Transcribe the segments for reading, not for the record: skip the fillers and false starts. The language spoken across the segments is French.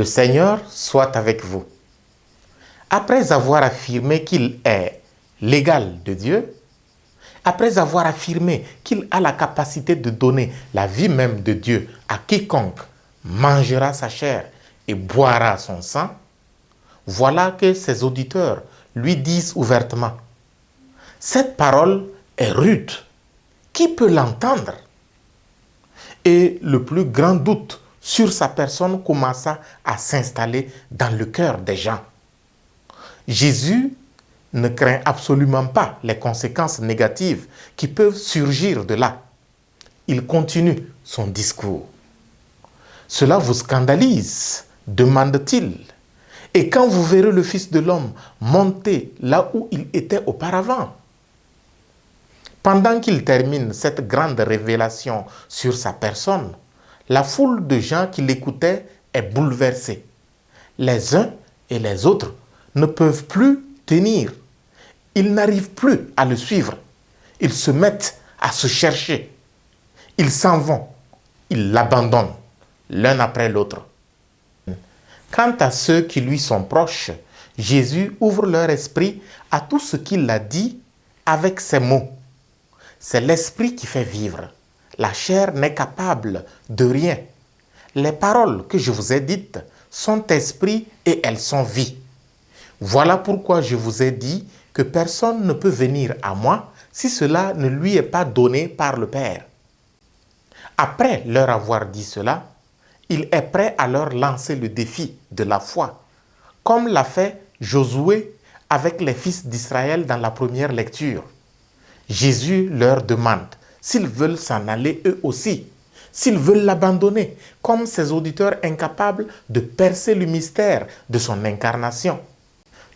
Le Seigneur soit avec vous. Après avoir affirmé qu'il est l'égal de Dieu, après avoir affirmé qu'il a la capacité de donner la vie même de Dieu à quiconque mangera sa chair et boira son sang, voilà que ses auditeurs lui disent ouvertement: cette parole est rude, qui peut l'entendre? Et le plus grand doute sur sa personne commença à s'installer dans le cœur des gens. Jésus ne craint absolument pas les conséquences négatives qui peuvent surgir de là. Il continue son discours. Cela vous scandalise, demande-t-il. Et quand vous verrez le Fils de l'homme monter là où il était auparavant? Pendant qu'il termine cette grande révélation sur sa personne, la foule de gens qui l'écoutaient est bouleversée. Les uns et les autres ne peuvent plus tenir. Ils n'arrivent plus à le suivre. Ils se mettent à se chercher. Ils s'en vont. Ils l'abandonnent l'un après l'autre. Quant à ceux qui lui sont proches, Jésus ouvre leur esprit à tout ce qu'il a dit avec ces mots. C'est l'esprit qui fait vivre. La chair n'est capable de rien. Les paroles que je vous ai dites sont esprit et elles sont vie. Voilà pourquoi je vous ai dit que personne ne peut venir à moi si cela ne lui est pas donné par le Père. Après leur avoir dit cela, il est prêt à leur lancer le défi de la foi, comme l'a fait Josué avec les fils d'Israël dans la première lecture. Jésus leur demande s'ils veulent s'en aller eux aussi, s'ils veulent l'abandonner, comme ses auditeurs incapables de percer le mystère de son incarnation.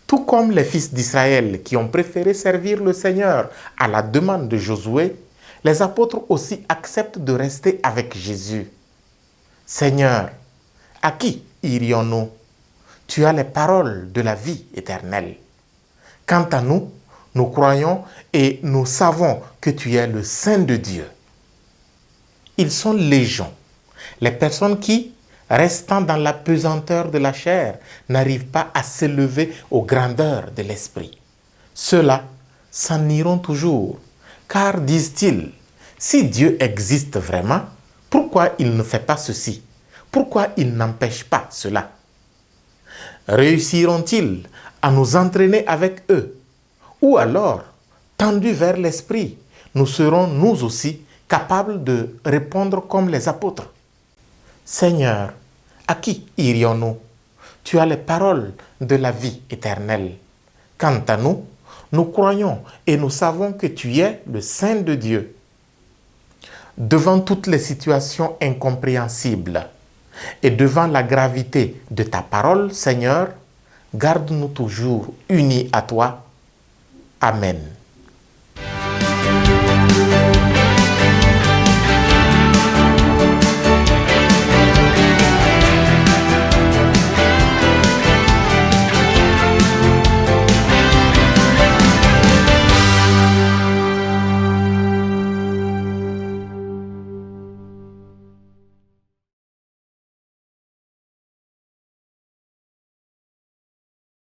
Tout comme les fils d'Israël qui ont préféré servir le Seigneur à la demande de Josué, les apôtres aussi acceptent de rester avec Jésus. Seigneur, à qui irions-nous? Tu as les paroles de la vie éternelle. Quant à nous, nous croyons et nous savons que tu es le Saint de Dieu. Ils sont légion. Les personnes qui, restant dans la pesanteur de la chair, n'arrivent pas à s'élever aux grandeurs de l'esprit. Ceux-là s'en iront toujours, car, disent-ils, si Dieu existe vraiment, pourquoi il ne fait pas ceci? Pourquoi il n'empêche pas cela? Réussiront-ils à nous entraîner avec eux? Ou alors, tendus vers l'esprit, nous serons nous aussi capables de répondre comme les apôtres. Seigneur, à qui irions-nous? Tu as les paroles de la vie éternelle. Quant à nous, nous croyons et nous savons que tu es le Saint de Dieu. Devant toutes les situations incompréhensibles et devant la gravité de ta parole, Seigneur, garde-nous toujours unis à toi. Amen.